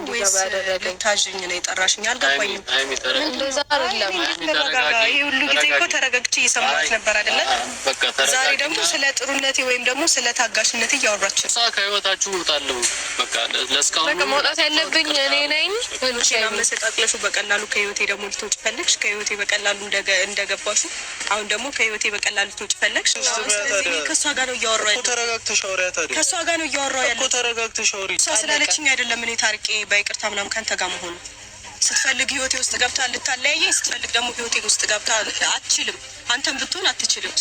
ወይስ ልታዥኝ ነው የጠራሽኝ? አልገባኝም። እንደዛ አይደለም። ይሄ ሁሉ ጊዜ እኮ ተረጋግቼ እየሰማሁት ነበር አይደለ? ዛሬ ደግሞ ስለ ጥሩነቴ ወይም ደግሞ ስለ ታጋሽነቴ እያወራች ነው። ከህይወታችሁ እወጣለሁ። በቃ ለስካሁን በቃ መውጣት ያለብኝ እኔ ነኝ። መሰቃቅለሹ በቀላሉ ከህይወቴ ደግሞ ልትወጪ ፈለግሽ። ከህይወቴ በቀላሉ እንደገባሹ አሁን ደግሞ ከህይወቴ በቀላሉ ልትወጪ ፈለግሽ። ስለዚህ ከእሷ ጋር ነው እያወራሁ ያለው። ተረጋግተሽ አውሪ። ታዲያ ከእሷ ጋር ነው እያወራሁ ያለው። ተረጋግተሽ አውሪ። እሷ ስላለችኝ አይደለም እኔ ታርቄ በይቅርታ ምናምን ካንተ ጋር መሆኑ። ስትፈልግ ህይወቴ ውስጥ ገብታ ልታለያየኝ፣ ስትፈልግ ደግሞ ህይወቴ ውስጥ ገብታ አትችልም። አንተም ብትሆን አትችልም።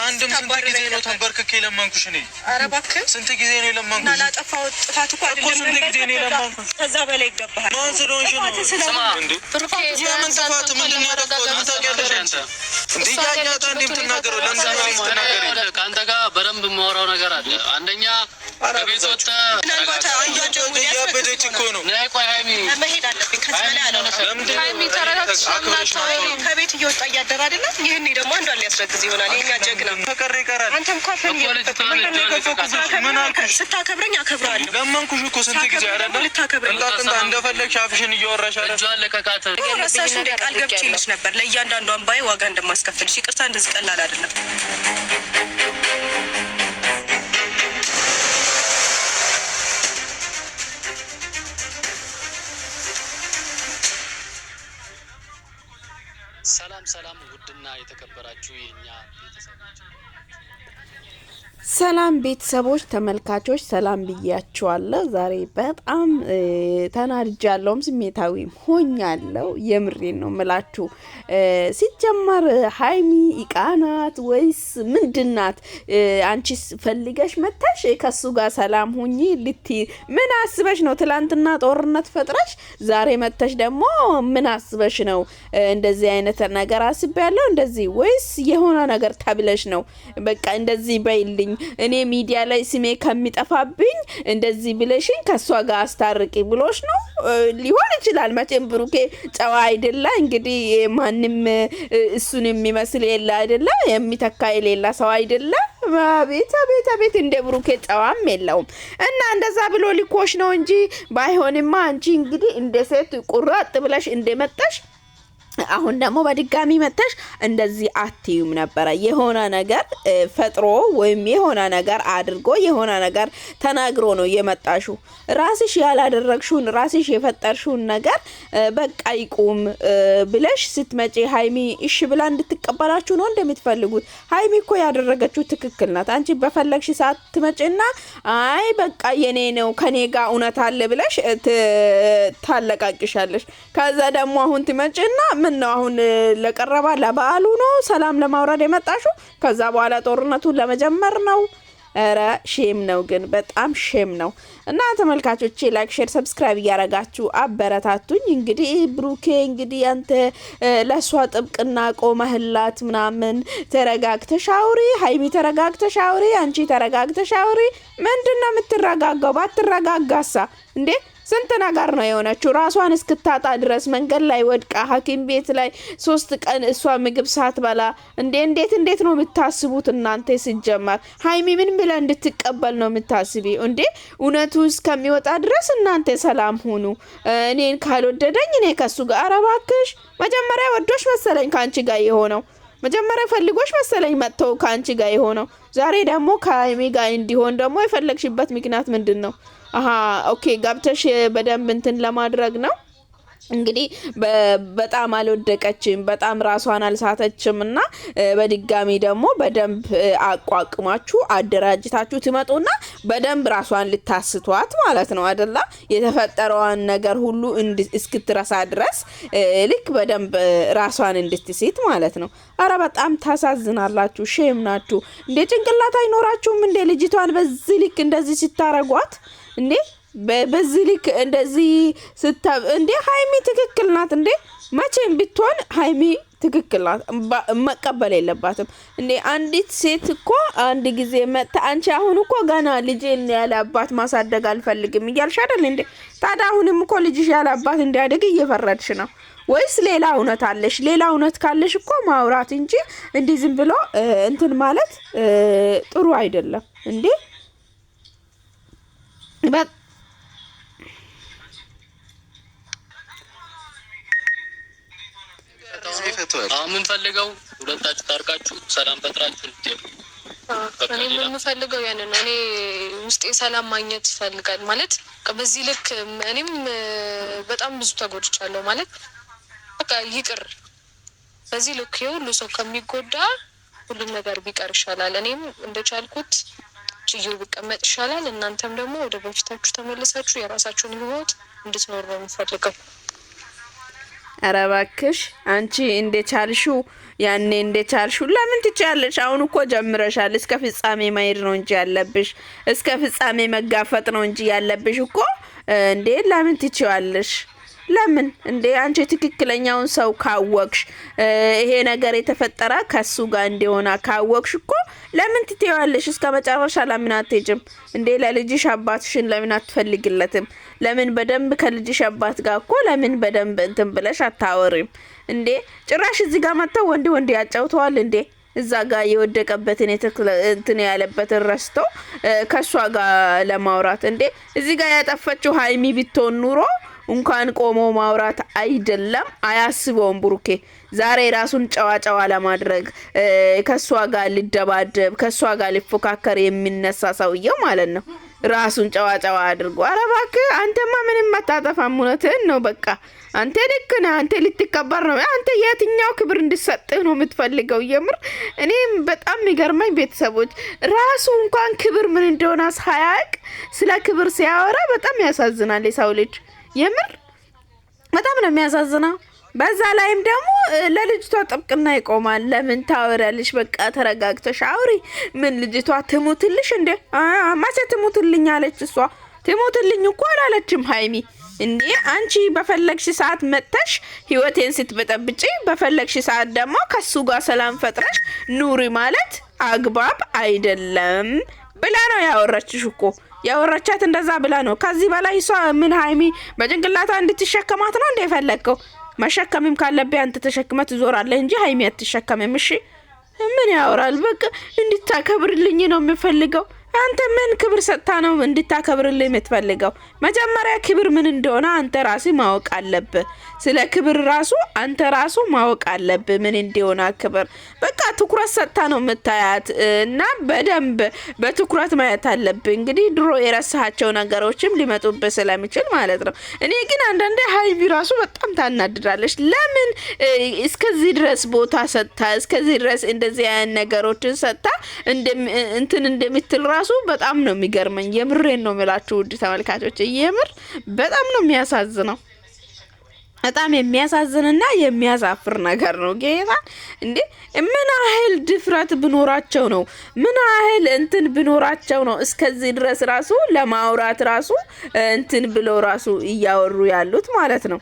አንድም ስንት ጊዜ ነው ተንበርክኬ ለማንኩሽ? እኔ ኧረ እባክህ ስንት ጊዜ ነው ለማንኩሽ? እና ላጠፋው ጥፋት እኮ አይደለም ስንት ጊዜ ነው ለማንኩሽ? ከዛ በላይ ይገባሃል። ማን ስለሆንሽ ነው? ስማ እንዴ የምን ጥፋት ምንድን ነው ያደረኩት? ምን ታውቂያለሽ አንተ? እንዴ ያያታ እንዴ የምትናገረው? ለምን ነው የምትናገረው? ከአንተ ጋር በደንብ የማወራው ነገር አለ። አንደኛ ከቤት ወጥተህ እያበደች እኮ ነው። ነይ ቆይ ሃይሚ መሄድ አለብኝ። ከዚህ በላይ አላወራም። ሃይሚ ተረጋግተሽ ከቤት እየወጣ እያደረ አይደለ? ይህኔ ደግሞ አንዷን ሊያስረግዝ ይሆናል። የኛ ጀግና ፈቀር ይቀራል። አንተም ካፈን ስታከብረኝ አከብራለሁ። ለመንኩሽ እኮ ስንት ጊዜ አይደለ? እንጣጥንታ እንደፈለግሽ አፍሽን እያወራሽ አይደል? ረሳሽ እንደ ቃል ገብቼልሽ ነበር ለእያንዳንዱ አንባዬ ዋጋ እንደማስከፍልሽ። ይቅርታ እንደዚህ ቀላል አይደለም። ሰላም ውድና የተከበራችሁ የኛ ቤተሰቦች፣ ሰላም ቤተሰቦች ተመልካቾች ሰላም ብያችኋለሁ። ዛሬ በጣም ተናድጃለሁም ስሜታዊም ሆኛለሁ። የምሬን ነው ምላችሁ። ሲጀመር ሃይሚ ኢቃናት ወይስ ምንድናት? አንቺስ ፈልገሽ መተሽ ከሱ ጋር ሰላም ሁኚ ምን አስበሽ ነው? ትላንትና ጦርነት ፈጥረሽ ዛሬ መተሽ ደግሞ ምን አስበሽ ነው? እንደዚህ አይነት ነገር አስቤያለሁ እንደዚህ ወይስ የሆነ ነገር ተብለሽ ነው? በቃ እንደዚህ በይልኝ እኔ ሚዲያ ላይ ስሜ ከሚጠፋብኝ እንደዚህ ብለሽኝ ከሷ ጋር አስታርቂ ብሎሽ ነው ሊሆን ይችላል። መቼም ብሩኬ ጨዋ አይደለ እንግዲህ ማንም እሱን የሚመስል የለ አይደለ? የሚተካ የሌላ ሰው አይደለ? ቤት እንደ ብሩኬ ጨዋም የለውም። እና እንደዛ ብሎ ሊኮሽ ነው እንጂ ባይሆንማ አንቺ እንግዲህ እንደ ሴት ቁራጥ ብለሽ እንደመጣሽ አሁን ደግሞ በድጋሚ መተሽ እንደዚህ አትዩም ነበረ። የሆነ ነገር ፈጥሮ ወይም የሆነ ነገር አድርጎ የሆነ ነገር ተናግሮ ነው የመጣሹ። ራስሽ ያላደረግሽውን ራስሽ የፈጠርሽውን ነገር በቃ ይቁም ብለሽ ስትመጪ ሃይሚ እሺ ብላ እንድትቀበላችሁ ነው እንደምትፈልጉት። ሃይሚ እኮ ያደረገችው ትክክል ናት። አንቺ በፈለግሽ ሰዓት ትመጪና አይ በቃ የኔ ነው ከኔ ጋር እውነት አለ ብለሽ ታለቃቅሻለሽ። ከዛ ደግሞ አሁን ትመጪና ምን ነው አሁን ለቀረባ ለበዓሉ ነው ሰላም ለማውረድ የመጣሽው? ከዛ በኋላ ጦርነቱን ለመጀመር ነው። ኧረ ሼም ነው ግን በጣም ሼም ነው። እና ተመልካቾቼ ላይክ ሼር ሰብስክራይብ እያረጋችሁ አበረታቱኝ። እንግዲህ ብሩኬ እንግዲህ አንተ ለሷ ጥብቅና ቆመህላት ምናምን ተረጋግተሽ አውሪ፣ ሃይሚ ተረጋግተሽ አውሪ፣ አንቺ ተረጋግተሽ አውሪ። ምንድነው የምትረጋጋው? ባትረጋጋሳ እንዴ ስንት ነገር ነው የሆነችው። ራሷን እስክታጣ ድረስ መንገድ ላይ ወድቃ ሐኪም ቤት ላይ 3 ቀን እሷ ምግብ ሳትበላ እንዴት ነው የምታስቡት እናንተ? ሲጀመር ሃይሚ ምን ብለ እንድትቀበል ነው የምታስቢ እንዴ? እውነቱ እስከሚወጣ ድረስ እናንተ ሰላም ሁኑ። እኔን ካልወደደኝ እኔ ከሱ ጋር አረባክሽ። መጀመሪያ ወዶሽ መሰለኝ ካንቺ ጋር የሆነው። መጀመሪያ ፈልጎሽ መሰለኝ መጥተው ካንቺ ጋር የሆነው። ዛሬ ደግሞ ከሃይሚ ጋር እንዲሆን ደግሞ የፈለግሽበት ምክንያት ምንድነው? ኦኬ ገብተሽ በደንብ እንትን ለማድረግ ነው። እንግዲህ በጣም አልወደቀችም፣ በጣም ራሷን አልሳተችም። እና በድጋሚ ደግሞ በደንብ አቋቁማችሁ አደራጅታችሁ ትመጡና በደንብ ራሷን ልታስቷት ማለት ነው አይደለ? የተፈጠረውን ነገር ሁሉ እስክትረሳ ድረስ ልክ በደንብ ራሷን እንድትስት ማለት ነው። አረ በጣም ታሳዝናላችሁ። ሼም ናችሁ እንዴ! ጭንቅላት አይኖራችሁም እንዴ? ልጅቷን በዚህ ልክ እንደዚህ ሲታረጓት እንዴ! በዚህ ልክ እንደዚህ እንዴ! ሃይሚ ትክክል ናት እንዴ! መቼም ብትሆን ሃይሚ ትክክል ናት። መቀበል የለባትም እንዴ! አንዲት ሴት እኮ አንድ ጊዜ መጣ አንቺ አሁን እኮ ገና ልጄን ያለ አባት ማሳደግ አልፈልግም እያልሽ አይደል እንዴ? ታዲያ አሁንም እኮ ልጅሽ ያለ አባት እንዲያድግ እየፈረድሽ ነው ወይስ ሌላ እውነት አለሽ? ሌላ እውነት ካለሽ እኮ ማውራት እንጂ እንዲህ ዝም ብሎ እንትን ማለት ጥሩ አይደለም እንዴ! አሁን የምንፈልገው ሁለታችሁ ታርቃችሁ ሰላም ፈጥራችሁ ልትሄዱ። እኔ የምፈልገው ያንን ነው። እኔ ውስጤ ሰላም ማግኘት ይፈልጋል ማለት በዚህ ልክ እኔም በጣም ብዙ ተጎድቻለሁ ማለት በቃ ይቅር። በዚህ ልክ ሁሉ ሰው ከሚጎዳ ሁሉም ነገር ቢቀር ይሻላል። እኔም እንደቻልኩት ችዬው ብቀመጥ ይሻላል። እናንተም ደግሞ ወደ በፊታችሁ ተመልሳችሁ የራሳችሁን ህይወት እንድትኖሩ ነው የምፈልገው። ኧረ እባክሽ አንቺ እንደቻልሽው ያኔ እንደቻልሽው ለምን ትችያለሽ? አሁን እኮ ጀምረሻል። እስከ ፍጻሜ መሄድ ነው እንጂ ያለብሽ፣ እስከ ፍጻሜ መጋፈጥ ነው እንጂ ያለብሽ እኮ እንዴ። ለምን ትችያለሽ? ለምን እንዴ? አንቺ ትክክለኛውን ሰው ካወቅሽ ይሄ ነገር የተፈጠረ ከሱ ጋር እንደሆነ ካወቅሽ እኮ ለምን ትተዋለሽ? እስከ መጨረሻ ለምን አትሄጂም እንዴ? ለልጅሽ አባትሽን ለምን አትፈልግለትም? ለምን በደንብ ከልጅሽ አባት ጋር እኮ ለምን በደንብ እንትን ብለሽ አታወሪም እንዴ? ጭራሽ እዚህ ጋር መጥተው ወንድ ያጫውተዋል እንዴ? እዛ ጋር የወደቀበትን እንትን ያለበትን ረስቶ ከሷ ጋር ለማውራት እንዴ? እዚህ ጋር ያጠፈችው ሀይሚ ቢትሆን ኑሮ እንኳን ቆሞ ማውራት አይደለም አያስበውም። ብሩኬ ዛሬ ራሱን ጨዋ ለማድረግ ከሷ ጋር ሊደባደብ ከሷ ጋር ሊፎካከር የሚነሳ ሰውየው ማለት ነው። ራሱን ጨዋ አድርጎ ኧረ እባክህ አንተማ ምንም አታጠፋም። እውነትህን ነው። በቃ አንተ ልክ ነህ። አንተ ልትከበር ነው። አንተ የትኛው ክብር እንድሰጥህ ነው የምትፈልገው? የምር እኔም በጣም የሚገርመኝ ቤተሰቦች ራሱ እንኳን ክብር ምን እንደሆነ ሳያውቅ ስለ ክብር ሲያወራ በጣም ያሳዝናል። የሰው ልጅ የምር በጣም ነው የሚያሳዝነው። በዛ ላይም ደግሞ ለልጅቷ ጥብቅና ይቆማል። ለምን ታወሪያለሽ? በቃ ተረጋግተሽ አውሪ። ምን ልጅቷ ትሙትልሽ እንዴ? ማቼ ትሙትልኝ አለች? እሷ ትሙትልኝ እኮ አላለችም ሀይሚ እንዴ። አንቺ በፈለግሽ ሰዓት መጥተሽ ህይወቴን ስትበጠብጪ በፈለግሽ ሰዓት ደግሞ ከሱ ጋር ሰላም ፈጥረሽ ኑሪ ማለት አግባብ አይደለም ብላ ነው ያወራችሽ እኮ። ያወራቻት እንደዛ ብላ ነው። ከዚህ በላይ እሷ ምን ሀይሚ በጭንቅላቷ እንድትሸከማት ነው እንደ የፈለግከው? መሸከምም ካለብህ አንተ ተሸክመት ትዞራለህ እንጂ ሀይሚ አትሸከምም። እሺ ምን ያወራል? በቃ እንድታከብርልኝ ነው የምፈልገው። አንተ ምን ክብር ሰጥታ ነው እንድታከብርልኝ የምትፈልገው? መጀመሪያ ክብር ምን እንደሆነ አንተ ራስህ ማወቅ አለብህ። ስለ ክብር ራሱ አንተ ራሱ ማወቅ አለብህ ምን እንደሆነ ክብር። በቃ ትኩረት ሰጥታ ነው የምታያት እና በደንብ በትኩረት ማየት አለብህ። እንግዲህ ድሮ የረሳሃቸው ነገሮችም ሊመጡብህ ስለሚችል ማለት ነው። እኔ ግን አንዳንዴ ሀይሚ ራሱ በጣም ታናድዳለች። ለምን እስከዚህ ድረስ ቦታ ሰጥታ እስከዚህ ድረስ እንደዚህ አይነት ነገሮችን ሰጥታ እንትን እንደምትል ራሱ በጣም ነው የሚገርመኝ። የምሬን ነው የምላችሁ ውድ ተመልካቾች፣ የምር በጣም ነው የሚያሳዝነው። በጣም የሚያሳዝንና የሚያሳፍር ነገር ነው። ጌታ እንዴ ምን ያህል ድፍረት ብኖራቸው ነው? ምን ያህል እንትን ብኖራቸው ነው እስከዚህ ድረስ ራሱ ለማውራት ራሱ እንትን ብለው ራሱ እያወሩ ያሉት ማለት ነው።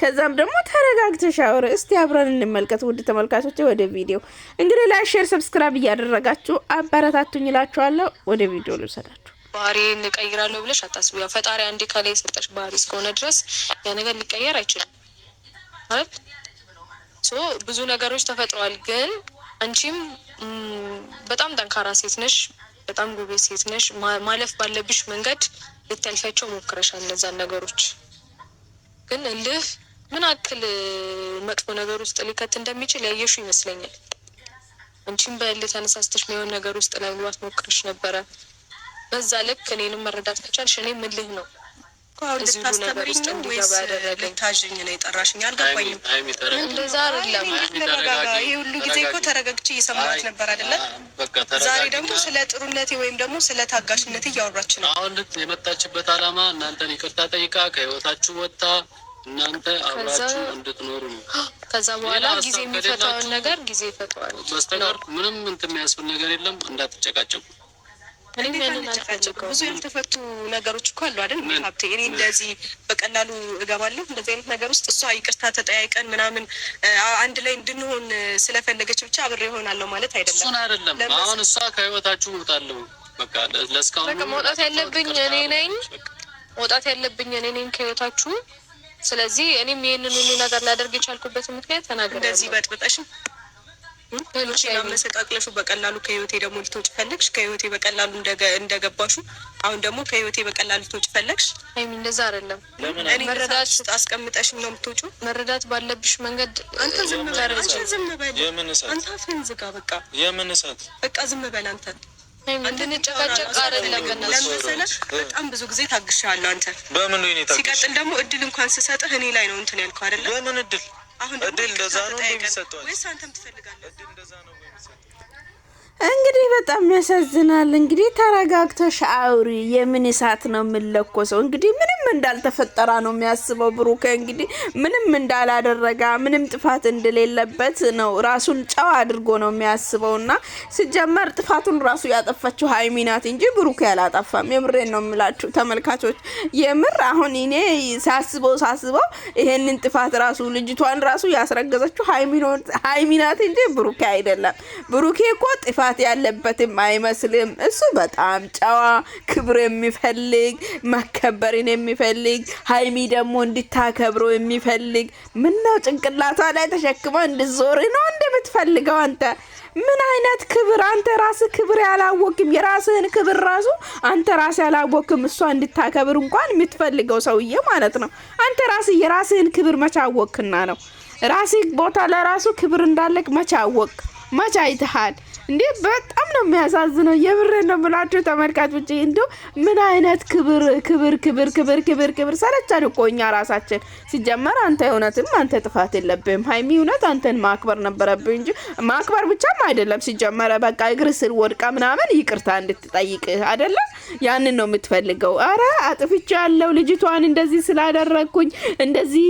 ከዛም ደግሞ ተረጋግተሽ አውሪ። እስቲ አብረን እንመልከት ውድ ተመልካቾች። ወደ ቪዲዮ እንግዲህ ላይክ፣ ሼር፣ ሰብስክራይብ እያደረጋችሁ አበረታቱኝ እላችኋለሁ። ወደ ቪዲዮ ልውሰዳችሁ። ባህሪን እቀይራለሁ ብለሽ አታስቢ። ያው ፈጣሪ አንዴ ከላይ የሰጠሽ ባህሪ እስከሆነ ድረስ ያ ነገር ሊቀየር አይችልም ማለት ብዙ ነገሮች ተፈጥረዋል። ግን አንቺም በጣም ጠንካራ ሴት ነሽ፣ በጣም ጎበዝ ሴት ነሽ። ማለፍ ባለብሽ መንገድ ልታልፊያቸው ሞክረሻል። እነዛን ነገሮች ግን እልህ ምን አክል መጥፎ ነገር ውስጥ ሊከት እንደሚችል ያየሹ ይመስለኛል። አንቺም በእልህ ተነሳስተሽ የሚሆን ነገር ውስጥ ለመግባት ሞክረሽ ነበረ። በዛ ልክ እኔንም መረዳት ከቻልሽ እኔም እልህ ነው ልታስተምሪኝ ነው ወይስ ልታዥኝ ነው የጠራሽኝ? አልገባኝም። እንደዛ አይደለም። ተረጋጋ። ይሄ ሁሉ ጊዜ እኮ ተረጋግቼ እየሰማሁት ነበር አይደለ? ዛሬ ደግሞ ስለ ጥሩነቴ ወይም ደግሞ ስለ ታጋሽነቴ እያወራች ነው። አሁን የመጣችበት አላማ እናንተን ይቅርታ ጠይቃ ከህይወታችሁ ወጥታ እናንተ አብራችሁ እንድትኖሩ ነው። ከዛ በኋላ ጊዜ የሚፈታውን ነገር ጊዜ ይፈታዋል። በስተቀር ምንም እንትን የሚያስብል ነገር የለም። እንዳትጨቃጨቁ። ብዙ ያልተፈቱ ነገሮች እኮ አሉ አይደል? ሀብቴ እኔ እንደዚህ በቀላሉ እገባለሁ እንደዚህ አይነት ነገር ውስጥ? እሷ ይቅርታ ተጠያይቀን ምናምን አንድ ላይ እንድንሆን ስለፈለገች ብቻ አብሬ እሆናለሁ ማለት አይደለም። እሱን አይደለም። አሁን እሷ ከህይወታችሁ እወጣለሁ በቃ ለስካሁን በቃ መውጣት ያለብኝ እኔ ነኝ። መውጣት ያለብኝ እኔ ነኝ ከህይወታችሁ። ስለዚህ እኔም ይሄንን ሁሉ ነገር ላደርግ የቻልኩበት ምክንያት ተናግሬያለሁ። እንደዚህ በጥብጠሽ መሰቃቅለሹ በቀላሉ ከህይወቴ ደግሞ ልትወጪ ፈለግሽ። ከህይወቴ በቀላሉ እንደገባሹ አሁን ደግሞ ከህይወቴ በቀላሉ ልትወጪ ፈለግሽ። አይሚ እንደዛ አይደለም። እኔ መረዳት አስቀምጠሽ ነው የምትወጪው። መረዳት ባለብሽ መንገድ አንተ ዝም በል። አንተ አፍህን ዝጋ። በቃ የምን እሳት? በቃ ዝም በል አንተ። እንድንጨቃጨቅ አይደለም። ለምሳሌ በጣም ብዙ ጊዜ ታግሻለሁ። አንተ በምን ነው ታግሽ? ሲቀጥል ደግሞ እድል እንኳን ስሰጥህ እኔ ላይ ነው እንትን ያልከው አይደለ? በምን እድል? አሁን እድል እንደዛ ነው የሚሰጠው ወይስ አንተም ትፈልጋለህ? እድል እንደዛ ነው የሚሰጠው? እንግዲህ በጣም ያሳዝናል። እንግዲህ ተረጋግተሽ አውሪ። የምን እሳት ነው የምለኮሰው? እንግዲህ ምንም እንዳልተፈጠረ ነው የሚያስበው ብሩክ። እንግዲህ ምንም እንዳላደረጋ ምንም ጥፋት እንደሌለበት ነው ራሱን ጨዋ አድርጎ ነው የሚያስበውና ሲጀመር ጥፋቱን ራሱ ያጠፋችው ሀይሚ ናት እንጂ ብሩክ ያላጠፋም። የምሬን ነው የምላችሁ ተመልካቾች። የምር አሁን እኔ ሳስበው ይሄንን ጥፋት ራሱ ልጅቷን ራሱ ያስረገዘችው ሀይሚ ናት እንጂ ብሩክ አይደለም። ብሩክ እኮ ጥፋት ያለበትም አይመስልም። እሱ በጣም ጨዋ ክብር የሚፈልግ መከበርን የሚፈልግ ሀይሚ ደግሞ እንድታከብረው የሚፈልግ ምነው ጭንቅላቷ ላይ ተሸክማ እንድዞር ነው እንደምትፈልገው አንተ? ምን አይነት ክብር! አንተ ራስህ ክብር ያላወቅም። የራስህን ክብር ራሱ አንተ ራስህ ያላወቅም። እሷ እንድታከብር እንኳን የምትፈልገው ሰውዬ ማለት ነው። አንተ ራስህ የራስህን ክብር መቻወቅና ነው ራስህ ቦታ ለራሱ ክብር እንዳለክ መቻወቅ መቻ አይተሃል እንዴ? በጣም ነው የሚያሳዝነው። የብሬን ነው ብላችሁ ተመልካቾች። እንዴ ምን አይነት ክብር ሰለቻን እኮ እኛ ራሳችን። ሲጀመር አንተ እውነትም አንተ ጥፋት የለብህም ሀይሚ። እውነት አንተን ማክበር ነበረብህ እንጂ ማክበር ብቻም አይደለም። ሲጀመረ በቃ እግር ስር ወድቃ ምናምን ይቅርታ እንድትጠይቅ አይደለም ያንን ነው የምትፈልገው። አረ አጥፍቻለሁ ልጅቷን እንደዚህ ስላደረግኩኝ እንደዚህ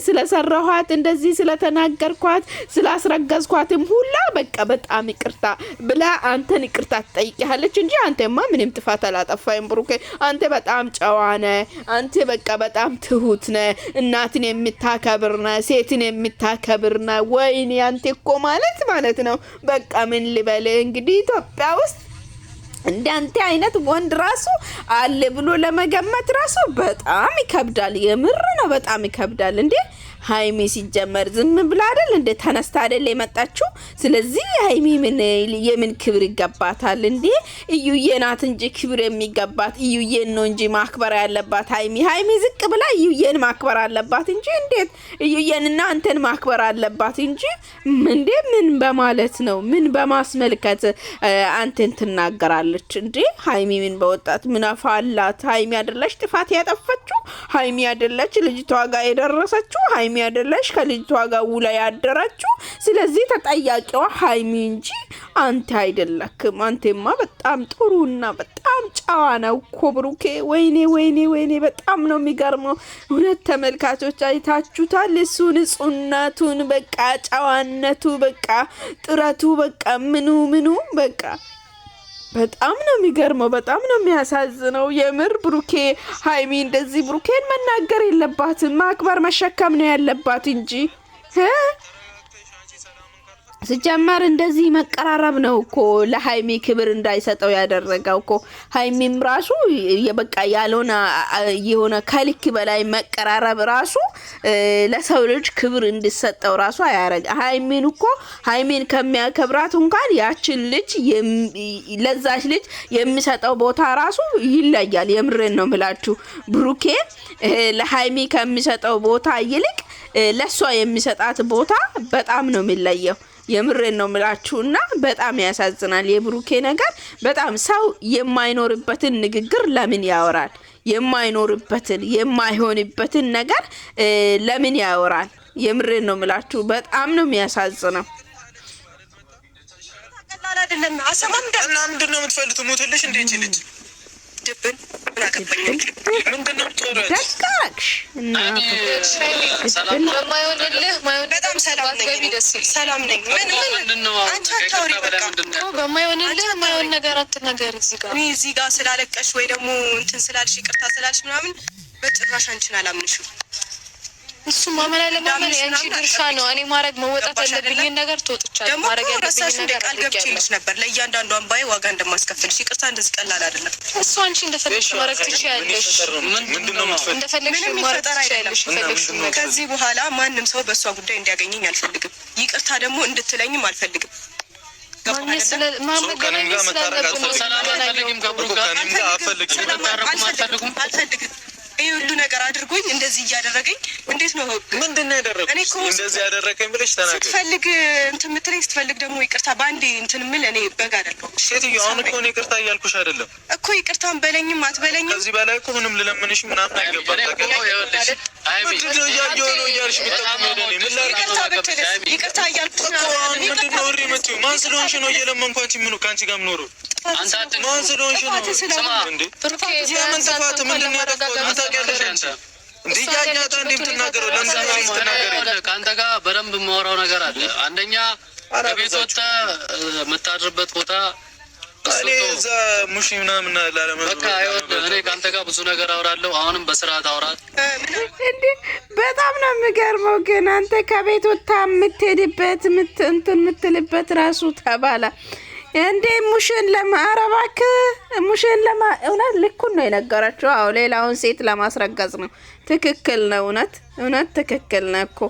ስለሰራኋት እንደዚህ ስለተናገርኳት ስላስረገዝኳትም ሁላ በቃ በጣም ይቅርታ ብላ አንተን ይቅርታ ትጠይቂያለች እንጂ አንተማ ምንም ጥፋት አላጠፋይም ብሩኬ። አንተ በጣም ጨዋ ነህ። አንተ በቃ በጣም ትሁት ነህ። እናትን የምታከብር ነህ። ሴትን የምታከብር ነህ። ወይኔ አንተ እኮ ማለት ነው በቃ ምን ልበል እንግዲህ ኢትዮጵያ ውስጥ እንዳንተ አይነት ወንድ ራሱ አለ ብሎ ለመገመት ራሱ በጣም ይከብዳል። የምር ነው በጣም ይከብዳል እንዴ። ሀይሚ ሲጀመር ዝም ብላ አይደል እንደ ተነስታ አይደል የመጣችው። ስለዚህ ሀይሚ የምን ክብር ይገባታል እንዴ? እዩዬ ናት እንጂ ክብር የሚገባት እዩዬን ነው እንጂ ማክበር ያለባት ሀይሚ ዝቅ ብላ እዩዬን ማክበር አለባት እንጂ እንዴት እዩዬንና አንተን ማክበር አለባት እንጂ እንዴ ምን በማለት ነው? ምን በማስመልከት አንተን ትናገራለች እንዴ? ሀይሚ ምን በወጣት ምን አፋላት? ሀይሚ አይደለች ጥፋት ያጠፋችው? ሀይሚ አይደለች ልጅቷ ጋር የደረሰችው? ሀይሚ አይደለሽ ከልጅቷ ጋር ውላ ያደረችው? ስለዚህ ተጠያቂዋ ሀይሚ እንጂ አንተ አይደለክም። አንተማ በጣም ጥሩና በጣም ጨዋ ነው እኮ ብሩኬ። ወይኔ በጣም ነው የሚገርመው። እውነት ተመልካቾች አይታችሁታል። እሱ ንጹህነቱን በቃ ጨዋነቱ በቃ ጥረቱ በቃ ምኑ በቃ በጣም ነው የሚገርመው። በጣም ነው የሚያሳዝነው የምር ብሩኬ። ሀይሚ እንደዚህ ብሩኬን መናገር የለባትም ማክበር መሸከም ነው ያለባት እንጂ ሲጀመር እንደዚህ መቀራረብ ነው እኮ ለሀይሚ ክብር እንዳይሰጠው ያደረገው እኮ። ሀይሚም ራሱ የበቃ ያልሆነ የሆነ ከልክ በላይ መቀራረብ ራሱ ለሰው ልጅ ክብር እንዲሰጠው ራሱ አያረግ። ሀይሚን ከሚያከብራት እንኳን ያችን ልጅ ለዛች ልጅ የሚሰጠው ቦታ ራሱ ይለያል። የምሬን ነው ምላችሁ ብሩኬ ለሀይሚ ከሚሰጠው ቦታ ይልቅ ለሷ የሚሰጣት ቦታ በጣም ነው የሚለየው። የምሬን ነው ምላችሁና በጣም ያሳዝናል የብሩኬ ነገር። በጣም ሰው የማይኖርበትን ንግግር ለምን ያወራል? የማይኖርበትን የማይሆንበትን ነገር ለምን ያወራል? የምሬን ነው ምላችሁ በጣም ነው የሚያሳዝነው። ቀላል አይደለም። አሰማም እና ምንድነው የምትፈልጉት? ሞተልሽ እንዴ እቺ ልጅ ድብን ምንድነው ጦረት ደጋግሽ እና ሰላም በማይሆንልህ በጣም ሰላም ነኝ። ምንድነው አንቺ አታውሪ። በቃ በማይሆንልህ የማይሆን ነገር አትናገር። እዚህ ጋር ስላለቀሽ ወይ ደግሞ እንትን ስላልሽ ይቅርታ ስላልሽ ምናምን በጭራሽ አንቺን አላምንሽም። እሱ ማመን አለማመን የአንቺ ድርሻ ነው። እኔ ማድረግ መወጣት ያለብኝን ነገር ተወጥቼ ደግሞ ረሳሽ እንደ ቃል ገብቼልሽ ነበር ለእያንዳንዷን ባይ ዋጋ እንደማስከፍልሽ። ይቅርታ እንደዚህ ቀላል አይደለም። እሱ አንቺ እንደፈለግሽ ማድረግ ትችያለሽ። ምንድነው እንደፈለግሽ ማድረግ ትችያለሽ። ከዚህ በኋላ ማንም ሰው በእሷ ጉዳይ እንዲያገኘኝ አልፈልግም። ይቅርታ ደግሞ እንድትለኝም አልፈልግም። አልፈልግም። ይሄ ሁሉ ነገር አድርጎኝ እንደዚህ እያደረገኝ እንዴት ነው? ምንድነው ያደረኩት? እኔ እኮ እንደዚህ ያደረከኝ ብለሽ ተናገር። ስትፈልግ እንትን የምትለኝ ስትፈልግ ደግሞ ይቅርታ ባንዴ እንትን ምን እኔ በግ አይደለሁም። ሴትዮ አሁን እኮ እኔ ይቅርታ እያልኩሽ አይደለም እኮ ይቅርታን በለኝም አትበለኝም። ከዚህ በላይ እኮ ምንም ልለምንሽ ምናምን አይገባም። ምንድነው እያየሁ ነው እያልሽ ይቅርታ እያልኩሽ እኮ አሁን ምንድነው እሪ የምትይው? ማን ስለሆንሽ ነው እየለመንኳት ምኑ ከአንቺ ጋር የምኖረው? ማን ስለሆንሽ ነው? ስማ እንዴ የምን ጥፋት ምንድነው ያደረኩት? ከአንተ ጋር በደንብ የማወራው ነገር አለ። አንደኛ ከቤት ወጥተህ የምታድርበት ቦታ እኔ እዛ ሙሽ ምናምን በቃ እኔ ከአንተ ጋር ብዙ ነገር አውራለሁ። አሁንም በስርዓት አውራት። እንዴ በጣም ነው የሚገርመው። ግን አንተ ከቤት ወጥተህ የምትሄድበት እንትን የምትልበት ራሱ ተባለ እንዴ ሙሽን ለማረባክ ሙሽን እውነት ልኩን ነው የነገራቸው። አዎ ሌላውን ሴት ለማስረገዝ ነው። ትክክል ነው። እውነት ትክክል ነው እኮ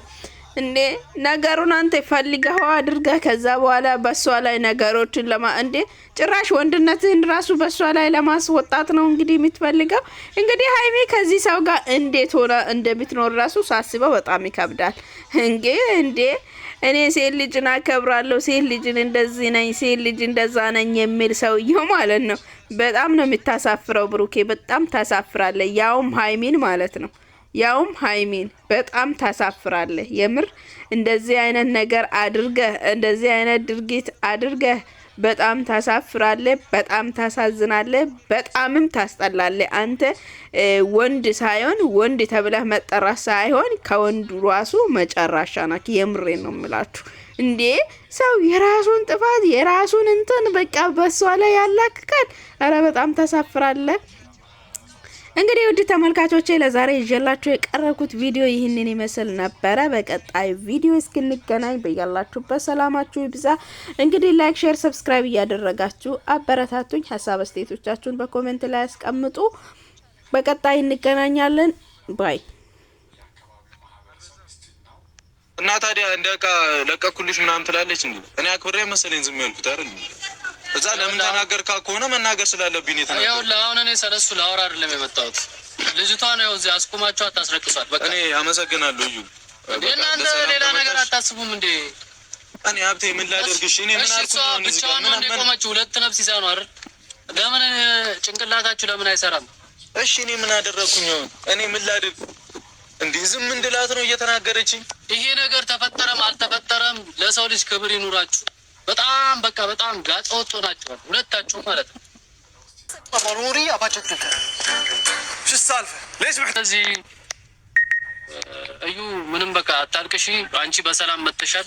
እንዴ ነገሩን አንተ ፈልገው አድርገህ ከዛ በኋላ በሷ ላይ ነገሮችን እንዴ ጭራሽ ወንድነትህን ራሱ በሷ ላይ ለማስወጣት ነው እንግዲህ የምትፈልገው። እንግዲህ ሀይሚ ከዚህ ሰው ጋር እንዴት ሆነ እንደምትኖር ራሱ ሳስበው በጣም ይከብዳል። እንዴ እኔ ሴት ልጅን አከብራለሁ፣ ሴት ልጅን እንደዚህ ነኝ፣ ሴት ልጅ እንደዛ ነኝ የሚል ሰውየው ማለት ነው። በጣም ነው የምታሳፍረው ብሩኬ፣ በጣም ታሳፍራለህ። ያውም ሀይሚን ማለት ነው። ያውም ሀይሚን በጣም ታሳፍራለህ። የምር እንደዚህ አይነት ነገር አድርገህ እንደዚህ አይነት ድርጊት አድርገህ በጣም ታሳፍራለህ፣ በጣም ታሳዝናለህ፣ በጣምም ታስጠላለህ። አንተ ወንድ ሳይሆን ወንድ ተብለህ መጠራት ሳይሆን ከወንዱ ራሱ መጨረሻ ናት። የምሬን ነው የምላችሁ። እንዴ ሰው የራሱን ጥፋት የራሱን እንትን በቃ በሷ ላይ ያላክካል። አረ በጣም ታሳፍራለህ። እንግዲህ ውድ ተመልካቾቼ ለዛሬ ይዤላችሁ የቀረብኩት ቪዲዮ ይህንን ይመስል ነበረ። በቀጣይ ቪዲዮ እስክንገናኝ በያላችሁበት ሰላማችሁ ይብዛ። እንግዲህ ላይክ፣ ሼር፣ ሰብስክራይብ እያደረጋችሁ አበረታቱኝ። ሀሳብ አስተያየቶቻችሁን በኮሜንት ላይ አስቀምጡ። በቀጣይ እንገናኛለን። ባይ እና ታዲያ እንደቃ ለቀኩልሽ ምናምን ትላለች እንዴ? እኔ አክብሬ መሰለኝ ዝም ያልኩት አይደል? እዛ ለምን ተናገርካ ከሆነ መናገር ስላለብኝ ነው የተናገርኩት። ያው ለአሁን እኔ ሰለሱ ላወራ አይደለም የመጣሁት። ልጅቷን ያው እዚህ አስቆማችሁ አታስረክሷት። በቃ እኔ አመሰግናለሁ። እዩ እናንተ ሌላ ነገር አታስቡም እንዴ? እኔ ሀብቴ ምን ላደርግሽ? እኔ ምን አልኩ ነው? ብቻዋን ነው እንደቆመችው። ሁለት ነፍስ ይዛ ነው አይደል? ለምን ጭንቅላታችሁ ለምን አይሰራም? እሺ እኔ ምን አደረኩኝ? እኔ ምን ላድርግ እንዴ? ዝም እንድላት ነው እየተናገረችኝ። ይሄ ነገር ተፈጠረም አልተፈጠረም ለሰው ልጅ ክብር ይኑራችሁ። በጣም በቃ በጣም ጋጠ ወጥ ናቸዋል ሁለታችሁ ማለት ነው። ضروري اباجتك شو السالفه ليش محتاج እዩ ምንም በቃ አታልቅሺ። አንቺ በሰላም መተሻል።